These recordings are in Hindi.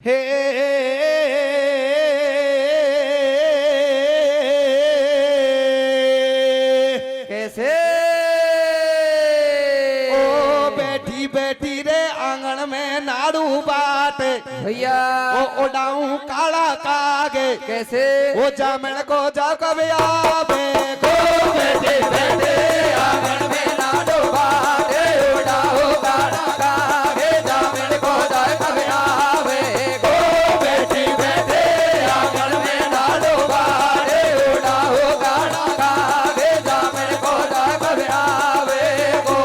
हे कैसे ओ बैठी बैठी रे आंगन में नाड़ू बाट भैया ओ उड़ाऊं काला कागे कैसे ओ जामन को जा कभी आवे को बैठे बैठे आंगन में नाडो बाटे उड़ाओ काड़ा कागे जामिन को जाए कभी आवे गो बैठी बैठे आंगन में नाडो बाटे उड़ाओ काड़ा कागे जामिन को जाए कभी आवे गो।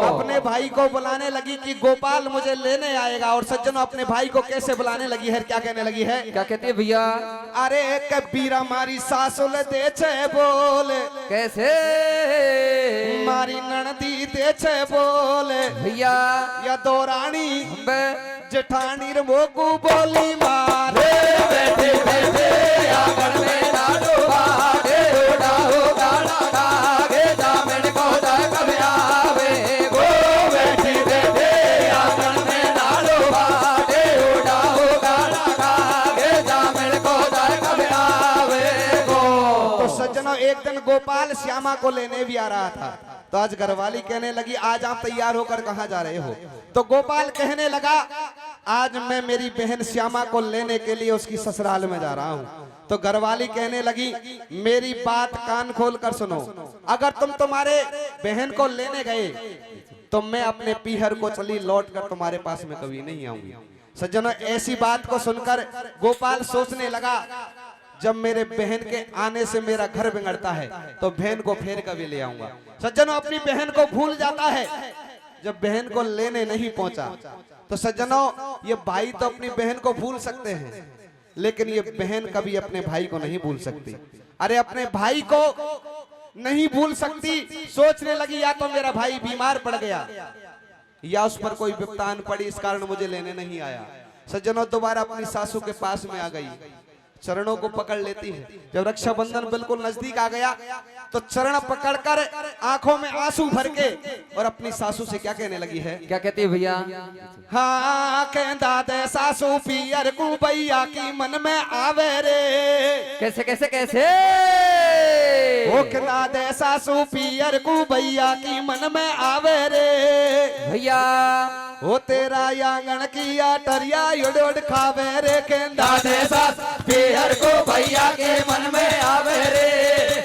अपने भाई को बुलाने लगी कि गोपाल मुझे लेने आएगा। और सज्जनों अपने भाई को कैसे बुलाने लगी है, क्या कहने लगी है? क्या कहते हैं भैया? अरे कबीरा मारी सासुल दे छे बोल कैसे मारी ननदी दे छे बोल भैया या दो रानी बे जेठानी रे मोकू बोली मारे बैठे बैठे आंगन में नाडो बाटे उड़ाओ काड़ा कागे जामिन को जाए कभी आवे गो बैठे बैठे आंगन में नाडो बाटे उड़ाओ काड़ा कागे जामिन को जाए कभी आवे गो। तो सज्जनों एक दिन गोपाल श्यामा को लेने भी आ रहा था। तो आज घरवाली कहने लगी आज आप तैयार होकर कहाँ जा रहे हो? तो गोपाल कहने लगा आज मैं मेरी बहन श्यामा को लेने के लिए उसकी ससुराल में जा रहा हूँ। तो घरवाली कहने लगी मेरी बात कान खोल कर सुनो, अगर तुम तुम्हारे बहन को लेने गए तो मैं अपने पीहर को चली लौट कर तुम्हारे पास में कभी नहीं आऊंगी। सज्जनों ऐसी बात को सुनकर गोपाल सोचने लगा जब मेरे बहन के आने से मेरा घर बिगड़ता है तो बहन को फिर कभी ले आऊंगा। सज्जनों अपनी बहन को भूल जाता है जब बहन को लेने नहीं पहुंचा। तो सज्जनों ये भाई तो अपनी बहन को भूल सकते हैं लेकिन ये बहन कभी अपने भाई को नहीं भूल सकती। अरे अपने भाई को नहीं भूल सकती, सोचने लगी या तो मेरा भाई बीमार पड़ गया या उस पर कोई विपत्तान पड़ी इस कारण मुझे लेने नहीं आया। सज्जनों दोबारा अपनी सासू के पास में आ गई, चरणों को पकड़ लेती है। जब रक्षाबंधन बिल्कुल नजदीक आ गया तो चरण पकड़कर आंखों में आंसू भर के और अपनी सासू से क्या कहने लगी है? क्या कहती है भैया? हाँ कहता दे सासू पियर को भैया की मन में आवे रे। कैसे कैसे कैसे वो कहता दे सासू पियर को भैया की मन में आवे रे भैया वो तेरा आंगन की अटरिया उड़ उड़ खावे रे। कहता दादे सास पीहर को भैया के मन में आवे रे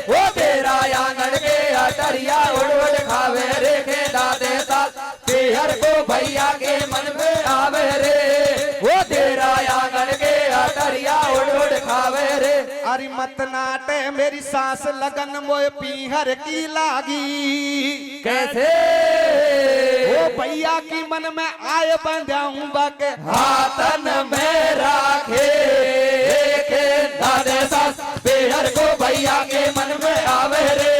वो तेरा आंगन के अटरिया उड़ उड़ खावे रे के दादे सास पीहर को भैया के मन में आवे रे वो तेरा आंगन के अटरिया उड़ उड़ खावे रे। अरे मत नाटे मेरी सांस लगन मोए पीहर की लागी। कैसे वो भैया की मन में आए बंधाऊं बाके हाथन में राखे के दादे सास पीहर को भैया के मन में आवे रे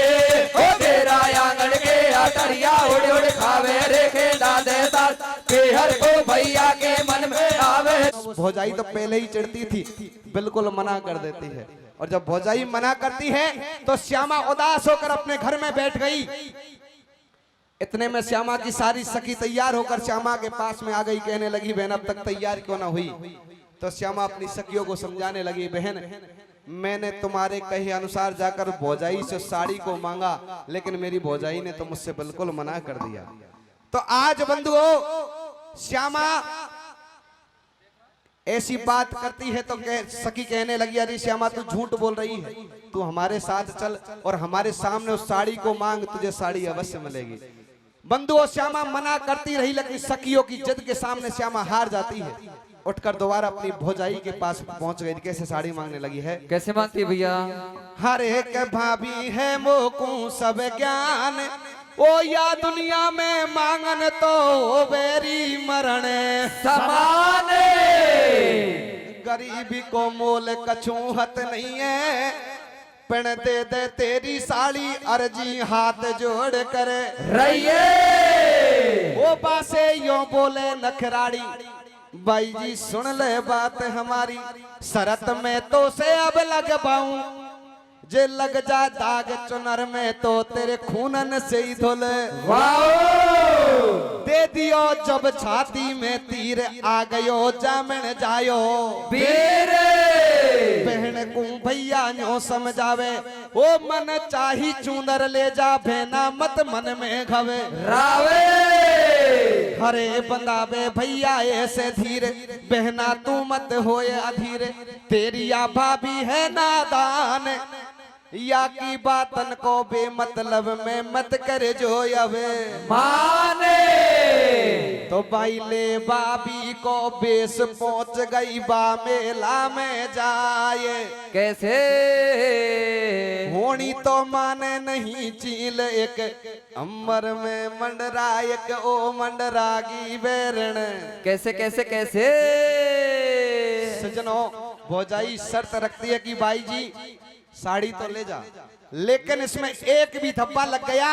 ओ तेरा आंगन के अटरिया उड़ उड़ खावे रे के दादे सास पीहर को भैया के मन में आवे। भौजाई तो पहले ही चिढ़ती थी, बिल्कुल मना कर देती है। और जब भौजाई मना करती है तो श्यामा उदास होकर अपने घर में बैठ गई। इतने में श्यामा की सारी सखी तैयार होकर श्यामा के पास में आ गई, कहने लगी बहन अब तक तैयार क्यों ना हुई? तो श्यामा अपनी सखियों को समझाने लगी बहन मैंने तुम्हारे कहे अनुसार जाकर भौजाई से साड़ी को मांगा लेकिन मेरी भौजाई ने तो मुझसे बिल्कुल मना कर दिया। तो आज बंधुओं श्यामा ऐसी बात करती है तो सखी कहने लगी अरे श्यामा तू झूठ बोल रही है, तू हमारे साथ चल और हमारे सामने उस साड़ी को मांग, तुझे साड़ी अवश्य मिलेगी। बंधुओं श्यामा मना करती रही लेकिन सखियों की जिद के सामने श्यामा हार जाती है। उठकर दोबारा अपनी भौजाई के पास पहुंच गई। कैसे साड़ी मांगने लगी है? कैसे मांगती है भैया? हर एक भाभी है मोकू सब ज्ञान ओ या दुनिया में मांगन तो बेरी मरण समान गरीबी को मोल कछूहत नहीं है पण दे दे तेरी साड़ी अर्जी हाथ जोड़ कर रहिए वो बासे यो बोले नखराड़ी भाई जी सुन ले बात हमारी शरत में तो से अब लग पाऊं जे लग जा दाग चुनर में तो तेरे खूनन से ही धुल दे दियो जब छाती में तीर आ गयो जामन जायो वीर बहन को भैया न्यो समझावे ओ मन चाही चूंदर ले जा भेना मत मन में घवे रावे हरे बंदावे भैया ऐसे धीरे बहना तू मत होए अधीरे तेरी या भाभी है नादान या की बातन को बेमतलब में मत कर जो अवे माने तो भाई ले बाबी को बेस पहुंच गई बा मेला में जाए कैसे होनी तो माने नहीं चील एक अम्बर में मंडरा एक ओ मंडरागी बेरण कैसे कैसे कैसे सजनों भौजाई शर्त रखती है कि भाई जी साड़ी तो ले जा लेकिन इसमें एक भी धब्बा लग गया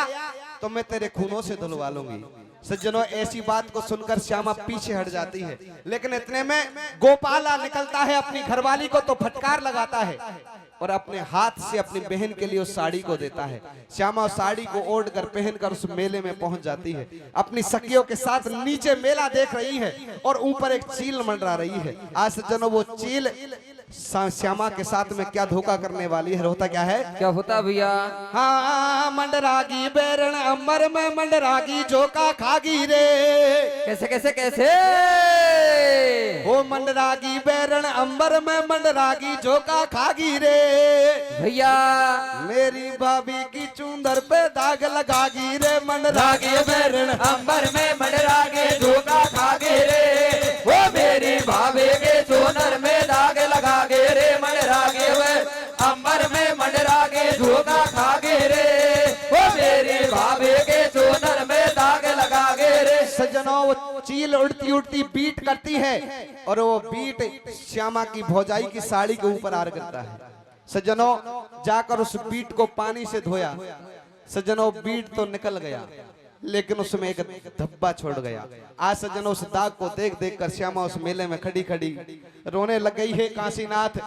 तो मैं तेरे खूनों से धुलवा लूंगी। सज्जनों ऐसी बात को सुनकर श्यामा पीछे हट जाती है लेकिन इतने में गोपाला निकलता है अपनी घरवाली को तो फटकार लगाता है और अपने हाथ से अपनी बहन के लिए उस साड़ी को देता है। श्यामा उस साड़ी को ओढ़ कर पहनकर उस मेले में पहुंच जाती है अपनी सखियों के साथ नीचे मेला देख रही है और ऊपर एक चील मंडरा रही है। आज सज्जनों वो चील श्यामा के साथ में क्या धोखा करने वाली है। होता क्या है क्या होता भैया हाँ मंडरागी बेरण अमर में मंडरागी झोंका खागी रे कैसे कैसे कैसे वो मंडरागी बेरण अंबर में मंडरागी झोंका खागी रे भैया मेरी भाभी की चूंदर पे दाग लगागी रे मंडरागी बेरण अंबर में मंडरागे झोंका खागे रे वो मेरी भाभी के सोनर में दाग लगागे रे मंडरागे वे अंबर में मंडरागे झोंका खागे रे वो मेरी भाभी के सोनर में दाग लगागे रे। सज्जनों वो चील उड़ती उड़ती बीट करती है और वो बीट श्यामा की भौजाई की साड़ी के ऊपर आर करता है। सज्जनों जाकर उस बीट को पानी से धोया। सज्जनों बीट तो निकल गया लेकिन उसमें एक धब्बा छोड़ गया। आज सज्जनों उस दाग को देख देख कर श्यामा उस मेले में खड़ी खड़ी रोने लग गई है। काशीनाथ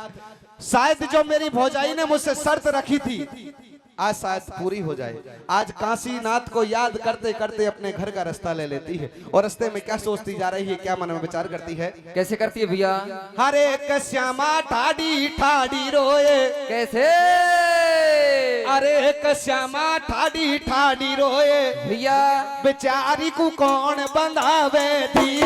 शायद जो मेरी भौजाई ने मुझसे शर्त रखी थी आज शायद पूरी हो जाए। आज काशीनाथ को याद करते करते अपने घर का रास्ता ले लेती है और रास्ते में क्या सोचती जा रही है क्या मन में विचार करती है कैसे करती है भैया हरे एक श्यामा ठाडी ठाडी रोए कैसे अरे एक श्यामा ठाडी ठाडी रोए भैया बेचारी को कौन बंधावे थी